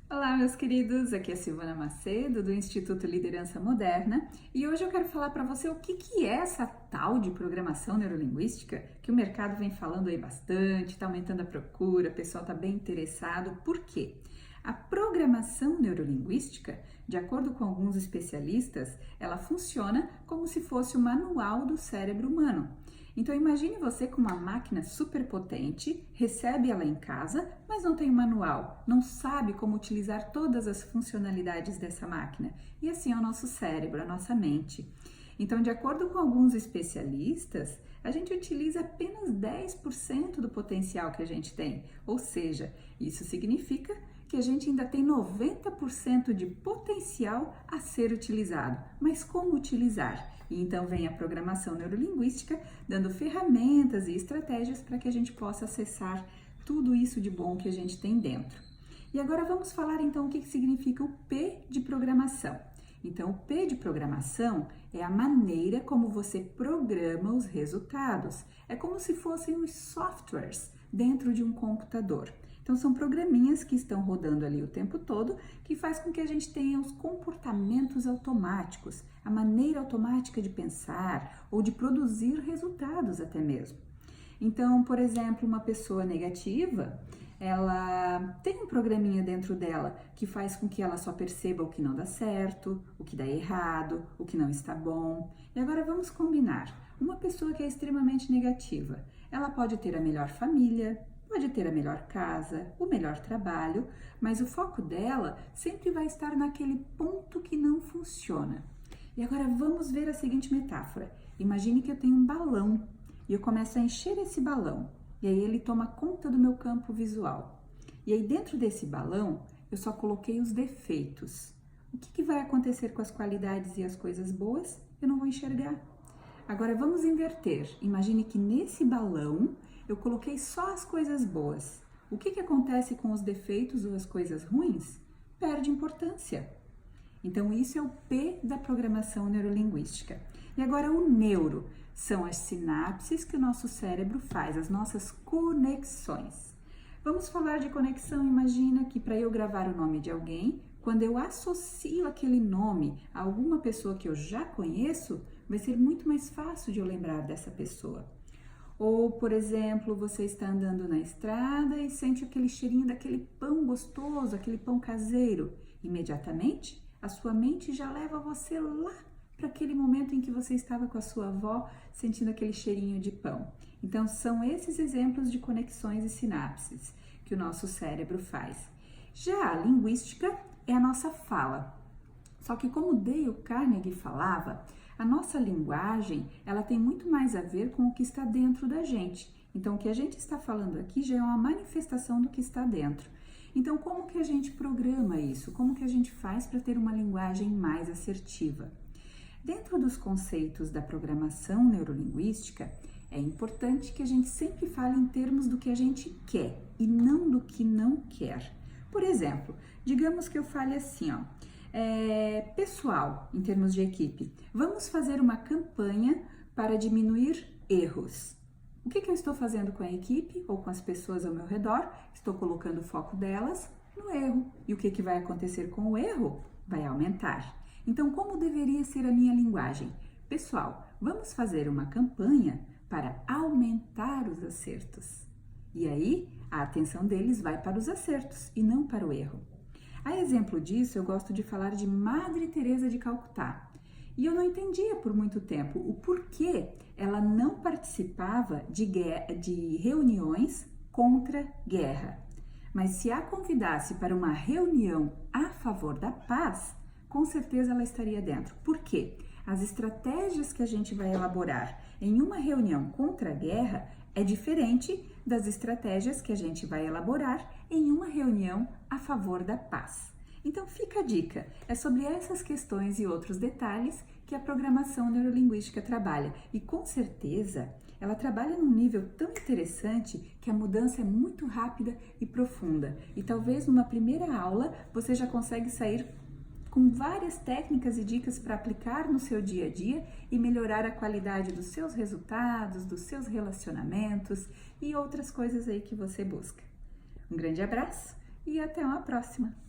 Olá, meus queridos, aqui é a Silvana Macedo do Instituto Liderança Moderna e hoje eu quero falar para você o que é essa tal de programação neurolinguística que o mercado vem falando aí bastante, está aumentando a procura, o pessoal está bem interessado. Por quê? A programação neurolinguística, de acordo com alguns especialistas, ela funciona como se fosse o manual do cérebro humano. Então imagine você com uma máquina super potente, recebe ela em casa, mas não tem um manual, não sabe como utilizar todas as funcionalidades dessa máquina. E assim é o nosso cérebro, a nossa mente. Então, de acordo com alguns especialistas, a gente utiliza apenas 10% do potencial que a gente tem. Ou seja, isso significa que a gente ainda tem 90% de potencial a ser utilizado. Mas como utilizar? E então vem a programação neurolinguística dando ferramentas e estratégias para que a gente possa acessar tudo isso de bom que a gente tem dentro. E agora vamos falar então o que significa o P de programação. Então, o P de programação é a maneira como você programa os resultados. É como se fossem os softwares dentro de um computador. Então, são programinhas que estão rodando ali o tempo todo, que faz com que a gente tenha os comportamentos automáticos, a maneira automática de pensar ou de produzir resultados até mesmo. Então, por exemplo, uma pessoa negativa, ela tem um programinha dentro dela que faz com que ela só perceba o que não dá certo, o que dá errado, o que não está bom. E agora vamos combinar. Uma pessoa que é extremamente negativa, ela pode ter a melhor família, pode ter a melhor casa, o melhor trabalho, mas o foco dela sempre vai estar naquele ponto que não funciona. E agora vamos ver a seguinte metáfora. Imagine que eu tenho um balão e eu começo a encher esse balão. E aí ele toma conta do meu campo visual. E aí dentro desse balão eu só coloquei os defeitos. O que vai acontecer com as qualidades e as coisas boas? Eu não vou enxergar. Agora vamos inverter. Imagine que nesse balão eu coloquei só as coisas boas. O que acontece com os defeitos ou as coisas ruins? Perde importância. Então isso é o P da programação neurolinguística. E agora o neuro são as sinapses que o nosso cérebro faz, as nossas conexões. Vamos falar de conexão. Imagina que para eu gravar o nome de alguém, quando eu associo aquele nome a alguma pessoa que eu já conheço, vai ser muito mais fácil de eu lembrar dessa pessoa. Ou, por exemplo, você está andando na estrada e sente aquele cheirinho daquele pão gostoso, aquele pão caseiro. Imediatamente, a sua mente já leva você lá para aquele momento em que você estava com a sua avó sentindo aquele cheirinho de pão. Então, são esses exemplos de conexões e sinapses que o nosso cérebro faz. Já a linguística é a nossa fala. Só que como Dale Carnegie falava, a nossa linguagem, ela tem muito mais a ver com o que está dentro da gente. Então, o que a gente está falando aqui já é uma manifestação do que está dentro. Então, como que a gente programa isso? Como que a gente faz para ter uma linguagem mais assertiva? Dentro dos conceitos da programação neurolinguística, é importante que a gente sempre fale em termos do que a gente quer e não do que não quer. Por exemplo, digamos que eu fale assim, pessoal, em termos de equipe, vamos fazer uma campanha para diminuir erros. O que eu estou fazendo com a equipe ou com as pessoas ao meu redor? Estou colocando o foco delas no erro. E o que vai acontecer com o erro? Vai aumentar. Então, como deveria ser a minha linguagem? Pessoal, vamos fazer uma campanha para aumentar os acertos. E aí, a atenção deles vai para os acertos e não para o erro. A exemplo disso, eu gosto de falar de Madre Teresa de Calcutá. E eu não entendia por muito tempo o porquê ela não participava de reuniões contra guerra. Mas se a convidasse para uma reunião a favor da paz, com certeza ela estaria dentro. Por quê? As estratégias que a gente vai elaborar em uma reunião contra a guerra é diferente das estratégias que a gente vai elaborar em uma reunião a favor da paz. Então fica a dica, é sobre essas questões e outros detalhes que a programação neurolinguística trabalha. E com certeza ela trabalha num nível tão interessante que a mudança é muito rápida e profunda. E talvez numa primeira aula você já consegue sair com várias técnicas e dicas para aplicar no seu dia a dia e melhorar a qualidade dos seus resultados, dos seus relacionamentos e outras coisas aí que você busca. Um grande abraço e até uma próxima!